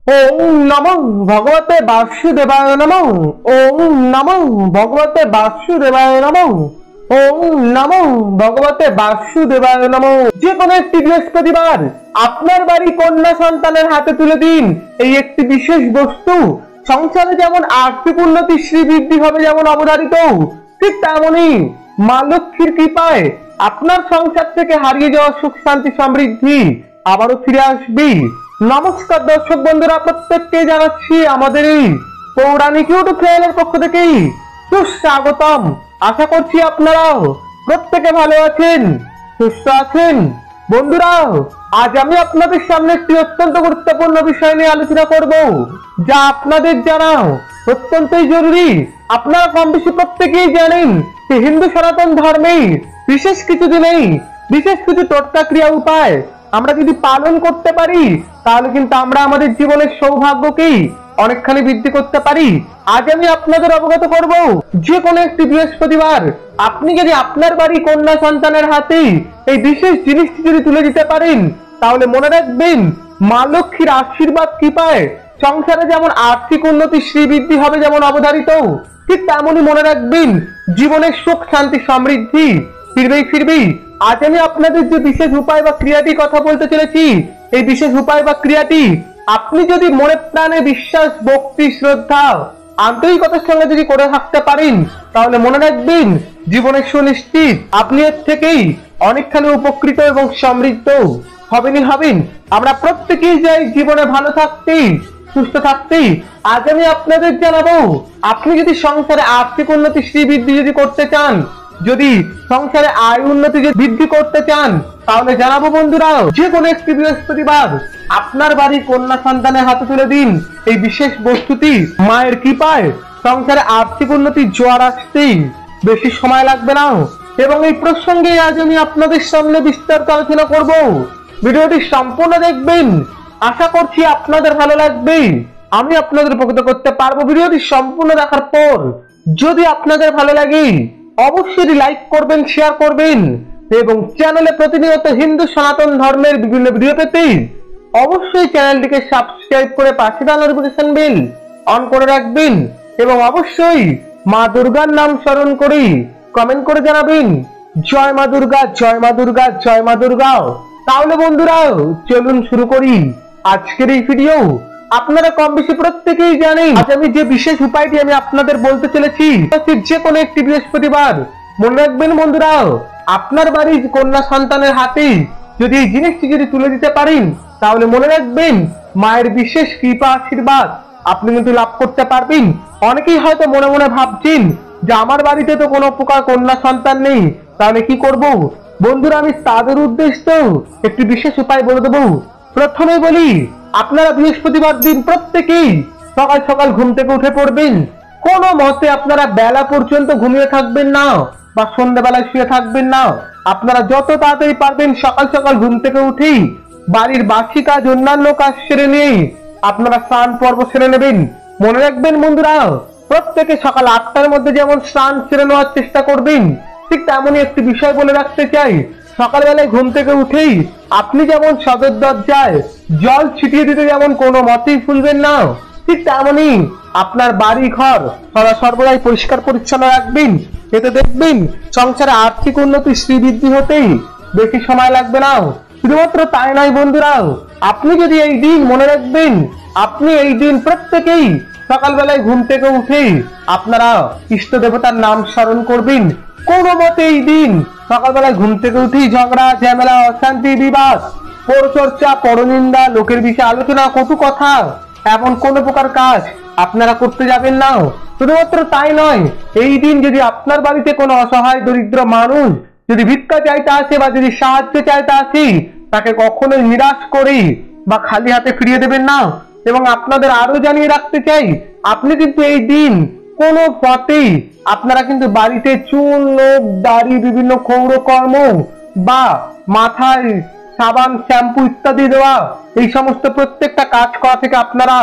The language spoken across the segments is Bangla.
ओम नमो भगवते वासुदेवाय नमो। ओम नमो भगवते वासुदेवाय नमो। ओम नमो भगवते वासुदेवाय नमो। যে কোনো একটি বৃহস্পতিবার আপনার বাড়ি কন্যা সন্তানের হাতে তুলে দিন এই একটি বিশেষ বস্তু। সংসারে যেমন আর্থিক উন্নতি শ্রীবৃদ্ধি হবে যেমন অবধারিত, ঠিক তেমনই মা লক্ষ্মীর কৃপায় আপনার সংসার থেকে হারিয়ে যাওয়া সুখ শান্তি সমৃদ্ধি আবারও ফিরে আসবে। নমস্কার দর্শক বন্ধুরা, প্রত্যেককে জানাচ্ছি আমাদের এই পৌরাণিক ইউটিউব চ্যানেলের পক্ষ থেকে সুস্বাগতম। আশা করছি আপনারাও প্রত্যেকে ভালো আছেন, সুস্থ আছেন। বন্ধুরা, আজ আমি আপনাদের সামনে একটি অত্যন্ত গুরুত্বপূর্ণ বিষয় নিয়ে আলোচনা করব, যা আপনাদের জানা অত্যন্তই জরুরি। আপনারা কম বেশি প্রত্যেকেই জানেন যে হিন্দু সনাতন ধর্মে বিশেষ কিছু দিনেই বিশেষ কিছু টোটকা ক্রিয়া উপায় আমরা যদি পালন করতে পারি তাহলে কিন্তু আমরা আমাদের জীবনের সৌভাগ্যকেই অনেকখানি বৃদ্ধি করতে পারি। আজ আমি আপনাদের অবগত করব, যে কোনো একটি বৃহস্পতিবার আপনি যদি আপনার বাড়ি কন্যা সন্তানের হাতে এই বিশেষ জিনিসটি যদি তুলে দিতে পারেন তাহলে মনে রাখবেন মা লক্ষ্মীর আশীর্বাদ কৃপায় সংসারে যেমন আর্থিক উন্নতি শ্রীবৃদ্ধি হবে যেমন অবধারিত, ঠিক তেমনই মনে রাখবেন জীবনের সুখ শান্তি সমৃদ্ধি ফিরবেই। আজ আমি আপনাদের যে বিশেষ উপায় বা ক্রিয়াটি কথা বলতে চলেছি, এই বিশেষ উপায় বা ক্রিয়াটি আপনি যদি মনে প্রাণে বিশ্বাস ভক্তি শ্রদ্ধা আন্তরিকতার সঙ্গে যদি করে থাকতে পারেন তাহলে মনে রাখবেন জীবনের সুনিশ্চিত আপনি এর থেকেই অনেকখানি উপকৃত এবং সমৃদ্ধ হবেন। আমরা প্রত্যেকেই যাই জীবনে ভালো থাকতে সুস্থ থাকতে। আজ আমি আপনাদের জানাবো, আপনি যদি সংসারে আর্থিক উন্নতি শ্রীবৃদ্ধি যদি করতে চান, যদি সংসারে আয় উন্নতি বৃদ্ধি করতে চান তাহলে জানাবো বন্ধুরা, যে কোনো একটি বৃহস্পতিবার আপনার বাড়ি কন্যা সন্তানের হাতে তুলে দিন এই বিশেষ বস্তুটি। মায়ের কৃপায় সংসারে আর্থিক উন্নতি জোয়ার আসতেই বেশি সময় লাগবে না। এবং এই প্রসঙ্গে আজ আমি আপনাদের সামনে বিস্তারিত আলোচনা করব। ভিডিওটি সম্পূর্ণ দেখবেন, আশা করছি আপনাদের ভালো লাগবে, আমি আপনাদের উপকৃত করতে পারবো। ভিডিওটি সম্পূর্ণ দেখার পর যদি আপনাদের ভালো লাগে অবশ্যই লাইক করবেন, শেয়ার করবেন এবং চ্যানেলে প্রতিনিয়ত হিন্দু সনাতন ধর্মের বিভিন্ন ভিডিও পেতে অবশ্যই চ্যানেলটিকে সাবস্ক্রাইব করে পাশে থাকা নোটিফিকেশন বেল অন করে রাখবেন এবং অবশ্যই মা দুর্গার নাম স্মরণ করে কমেন্ট করে জানাবেন জয় মা দুর্গা, জয় মা দুর্গা, জয় মা দুর্গা। তাহলে বন্ধুরা চলুন শুরু করি আজকের এই ভিডিও। আপনারা কম বেশি প্রত্যেকেই জানেন আজ আমি যে বিশেষ উপায়টি আমি আপনাদের বলতে চলেছি, যে কোনো একটি বৃহস্পতিবার মনে রাখবেন বন্ধুরা, আপনার বাড়ির কন্যা সন্তানের হাতে যদি এই জিনিসটি যদি তুলে দিতে পারেন তাহলে মনে রাখবেন মায়ের বিশেষ কৃপা আশীর্বাদ আপনি কিন্তু লাভ করতে পারবেন। অনেকেই হয়তো মনে মনে ভাবছেন যে আমার বাড়িতে তো কোনো প্রকার কন্যা সন্তান নেই, তাহলে কি করব? বন্ধুরা, আমি তাদের উদ্দেশ্যে একটি বিশেষ উপায় বলে দেবো। প্রথমে বলি, আপনারা বৃহস্পতিবার দিন প্রত্যেকেই সকাল সকাল ঘুম থেকে উঠে পড়বেন। কোনো মতে আপনারা বেলা পর্যন্ত ঘুমিয়ে থাকবেন না বা সন্ধ্যাবেলায় শুয়ে থাকবেন না। আপনারা যত তাড়াতাড়ি পারবেন সকাল সকাল ঘুম থেকে উঠেই বাড়ির বাকি কাজ অন্যান্য কাজ সেরে নিয়ে আপনারা স্নান পর্ব সেরে নেবেন। মনে রাখবেন বন্ধুরা, প্রত্যেকে সকাল 8টার মধ্যে যেমন স্নান সেরে নেওয়ার চেষ্টা করবেন, ঠিক তেমনই একটি বিষয় বলে রাখতে চাই। সকালবেলায় ঘুম থেকে উঠেই আপনি যেমন সদর দরজায় জল ছিটিয়ে দিতে যেমন কোনো মতেই ভুলবেন না, ঠিক তেমনই আপনার বাড়ি ঘর সর্বদাই পরিষ্কার পরিচ্ছন্ন রাখবেন। এতে দেখবেন সংসারে আর্থিক উন্নতি শ্রীবৃদ্ধি হতেই বেশি সময় লাগবে না। শুধুমাত্র তাই নয় বন্ধুরা, আপনি যদি এই দিন মনে রাখবেন, আপনি এই দিন প্রত্যেকেই সকালবেলায় ঘুম থেকে উঠেই আপনারা ইষ্ট দেবতার নাম স্মরণ করবেন। কোনো মতে এই দিন সকালবেলায় ঘুম থেকে উঠেই ঝগড়া ঝামেলা অশান্তি বিবাদ পরচর্চা পরনিন্দা লোকের বিষয়ে আলোচনা কটু কথা এমন কোন প্রকার কাজ আপনারা করতে যাবেন না। শুধুমাত্র তাই নয়, এই দিন যদি আপনার বাড়িতে কোনো অসহায় দরিদ্র মানুষ যদি ভিক্ষা চাইতে আসে বা যদি সাহায্য চাইতে আসে তাকে কখনোই নিরাশ করে বা খালি হাতে ফিরিয়ে দেবেন না। এবং আপনাদের আরো জানিয়ে রাখতে চাই, আপনি কিন্তু এই দিন কোনো পথেই আপনারা কিন্তু বাড়িতে চুল নখ দাড়ি বিভিন্ন ক্ষৌরকর্ম বা মাথায় সাবান শ্যাম্পু ইত্যাদি দেওয়া এই সমস্ত প্রত্যেকটা কাজ করা থেকে আপনারা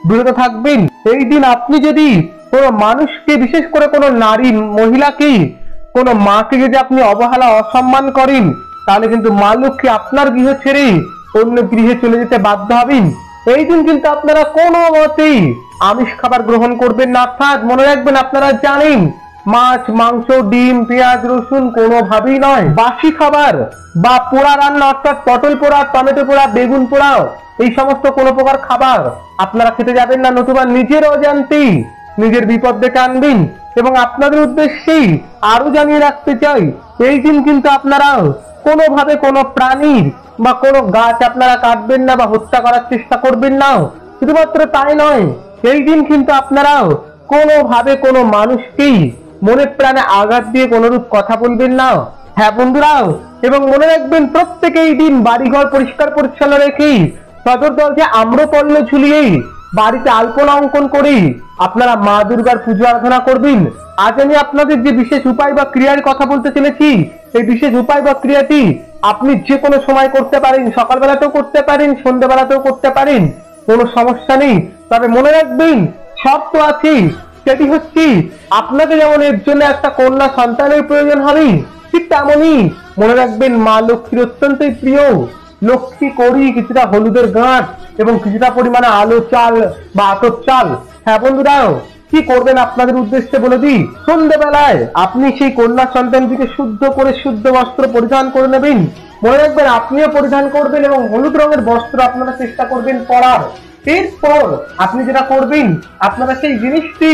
বিরত থাকবেন। এই দিন আপনি যদি কোনো মানুষকে বিশেষ করে কোনো নারী মহিলাকে কোনো মাকে যদি আপনি অবহেলা অসম্মান করেন তাহলে কিন্তু মা লক্ষ্মী আপনার গৃহ ছেড়ে অন্য গৃহে চলে যেতে বাধ্য হবেন। এই দিন কিন্তু আপনারা কোনো মতেই আমিষ খাবার গ্রহণ করবেন না। অর্থাৎ মনে রাখবেন, আপনারা জানেন মাছ, মাংস, ডিম, পেঁয়াজ, রসুন কোনোভাবেই নয়। বাসি খাবার বা পোড়া রান্না অর্থাৎ পটল পোড়া, টমেটো পোড়া, বেগুন পোড়াও এই সমস্ত কোনো প্রকার খাবার আপনারা খেতে যাবেন না, নতুবা নিজের অজান্তেই নিজের বিপদ ডেকে আনবেন। এবং আপনাদের উদ্দেশ্যেই আরো জানিয়ে রাখতে চাই, এই দিন কিন্তু আপনারা কোনোভাবে কোনো প্রাণীর বা কোনো গাছ আপনারা কাটবেন না বা হত্যা করার চেষ্টা করবেন না। শুধুমাত্র তাই নয়, এই দিন কিন্তু আপনারা কোনোভাবে কোনো মানুষকেই মনে প্রাণে আঘাত দিয়ে কোনরূপ কথা বলবেন না। হ্যাঁ বন্ধুরা, এবং মনে রাখবেন প্রত্যেকে এই দিন বাড়িঘর পরিষ্কার পরিচ্ছন্ন রেখেই, সদর দরজা আম্রপল্ল ঝুলিয়েই, বাড়িতে আলপনা অঙ্কন করেই আপনারা মা দুর্গার পুজো আরাধনা করবেন। আজ আমি আপনাদের যে বিশেষ উপায় বা ক্রিয়ার কথা বলতে চলেছি, এই বিশেষ উপায় বা ক্রিয়াটি আপনি যে কোনো সময় করতে পারেন, সকালবেলাতেও করতে পারেন, সন্ধ্যাবেলাতেও করতে পারেন, কোনো সমস্যা নেই। তবে মনে রাখবেন শর্ত আছে, সেটি হচ্ছে আপনাকে যেমন এর জন্য একটা কন্যা সন্তানের প্রয়োজন হবে, ঠিক তেমনই মনে রাখবেন মা লক্ষ্মীর অত্যন্তই প্রিয় লক্ষ্মী করি কিছুটা হলুদের গাঁট এবং কিছুটা পরিমাণে আলো চাল বা আতপ চাল। হ্যাঁ বন্ধুরাও, কি করবেন আপনাদের উদ্দেশ্যে বলে দিই। সন্ধ্যেবেলায় আপনি সেই কন্যা সন্তানটিকে শুদ্ধ করে শুদ্ধ বস্ত্র পরিধান করে নেবেন। মনে রাখবেন আপনিও পরিধান করবেন এবং হলুদ রঙের বস্ত্র আপনারা চেষ্টা করবেন পরার। এরপর আপনি যেটা করবেন, আপনারা সেই জিনিসটি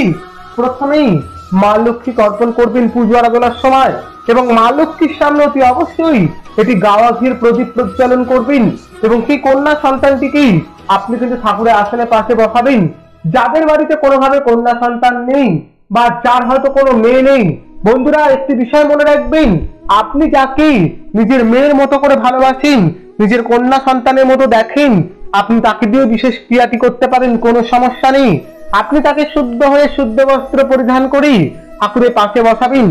প্রথমেই মা লক্ষ্মীকে অর্পণ করবেন পুজো আরাধনার সময়, এবং মা লক্ষ্মীর সামনে অতি অবশ্যই এটি গাওয়া ঘির প্রদীপ প্রজ্বলন করবেন। এবং সেই কন্যা সন্তানটিকেই আপনি কিন্তু ঠাকুরের আসনে পাশে বসাবেন। যাদের বাড়িতে কোনোভাবে কন্যা সন্তান নেই বা যার হয়তো কোনো মেয়ে নেই, বন্ধুরা একটি বিষয় মনে রাখবেন, আপনি যাকে নিজের মেয়ের মতো করে ভালোবাসেন, নিজের কন্যা সন্তানের মতো দেখেন, আপনি তাকে দিয়ে বিশেষ ক্রিয়াটি করতে পারেন, কোনো সমস্যা নেই। আপনি তাকে শুদ্ধ হয়ে শুদ্ধ বস্ত্র পরিধান করি ঠাকুরের পাশে বসাবেন।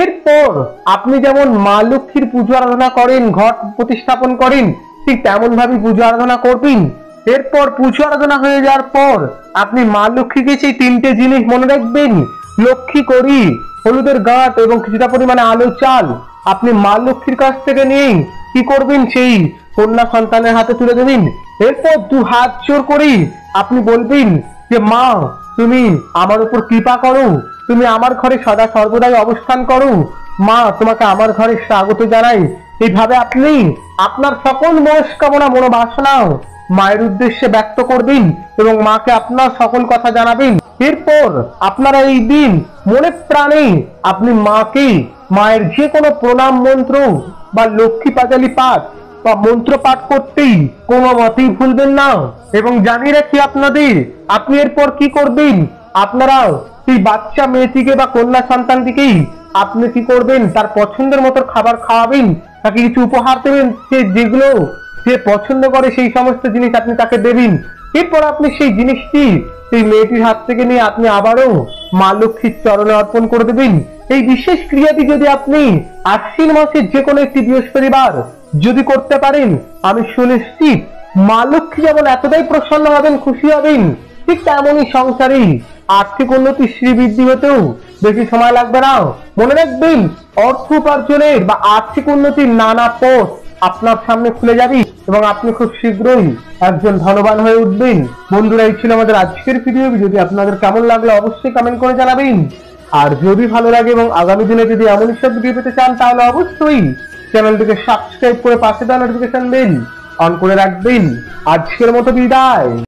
এরপর আপনি যেমন মা লক্ষ্মীর পুজো আরাধনা করেন, ঘট প্রতিস্থাপন করেন, ঠিক তেমন ভাবে পুজো আরাধনা করবেন। এরপর পুজো আরাধনা হয়ে যাওয়ার পর আপনি মা লক্ষ্মীকে সেই তিনটে জিনিস মনে রাখবেন, লক্ষ্মী করি, হলুদের গাঁট এবং কিছুটা পরিমাণে আলো চাল আপনি মা লক্ষ্মীর কাছ থেকে নিয়ে কি করবেন, সেই কন্যা সন্তানের হাতে তুলে দেবেন। এরপর দু হাত জোর করে আপনি বলবেন যে মা তুমি আমার উপর কৃপা করো, তুমি আমার ঘরে সদা সর্বদাই অবস্থান করো, মা তোমাকে আমার ঘরে স্বাগত জানাই। এইভাবে আপনি আপনার সকল মনস্কামনা মনোবাসনাও মায়ের উদ্দেশ্যে ব্যক্ত করবেন এবং মাকে আপনার সকল কথা জানাবেন। এরপর আপনারা এই দিন মনে প্রাণে আপনি মাকে মায়ের যে কোনো প্রণাম মন্ত্র বা লক্ষ্মী পাঁচালী পাঠ বা মন্ত্র পাঠ করতেই কোনো মতেই ভুলবেন না। এবং জানিয়ে রাখি আপনাদের, আপনি এরপর কি করবেন, আপনারা সেই বাচ্চা মেয়েটিকে বা কন্যা সন্তানটিকেই আপনি কি করবেন, তার পছন্দের মতো খাবার খাওয়াবেন, তাকে কিছু উপহার দেবেন, সে যেগুলো সে পছন্দ করে সেই সমস্ত জিনিস আপনি তাকে দেবেন। এরপর আপনি সেই জিনিসটি সেই মেয়েটির হাত থেকে নিয়ে আপনি আবারও মা লক্ষ্মীর চরণে অর্পণ করে দেবেন। এই বিশেষ ক্রিয়াটি যদি আপনি আশ্বিন মাসের যে কোনো একটি বৃহস্পতিবার যদি করতে পারেন, আমি সুনিশ্চিত মা লক্ষ্মী যেমন এতটাই প্রসন্ন হবেন, খুশি হবেন, ঠিক তেমনই সংসারে আর্থিক উন্নতি শ্রীবৃদ্ধি হতেও বেশি সময় লাগবে না। মনে রাখবেন অর্থ উপার্জনের বা আর্থিক উন্নতির নানা পথ আপনার সামনে খুলে যাবে এবং আপনি খুব শীঘ্রই একজন ধনবান হয়ে উঠবেন। বন্ধুরা, এই ছিল আমাদের আজকের ভিডিও। যদি আপনাদের কেমন লাগলো অবশ্যই কমেন্ট করে জানাবেন। আর যদি ভালো লাগে এবং আগামী দিনে যদি এমন সব ভিডিও পেতে চান, তাহলে অবশ্যই চ্যানেলটিকে সাবস্ক্রাইব করে পাশে দেওয়া নোটিফিকেশন বেল অন করে রাখবেন। আজকের মতো বিদায়।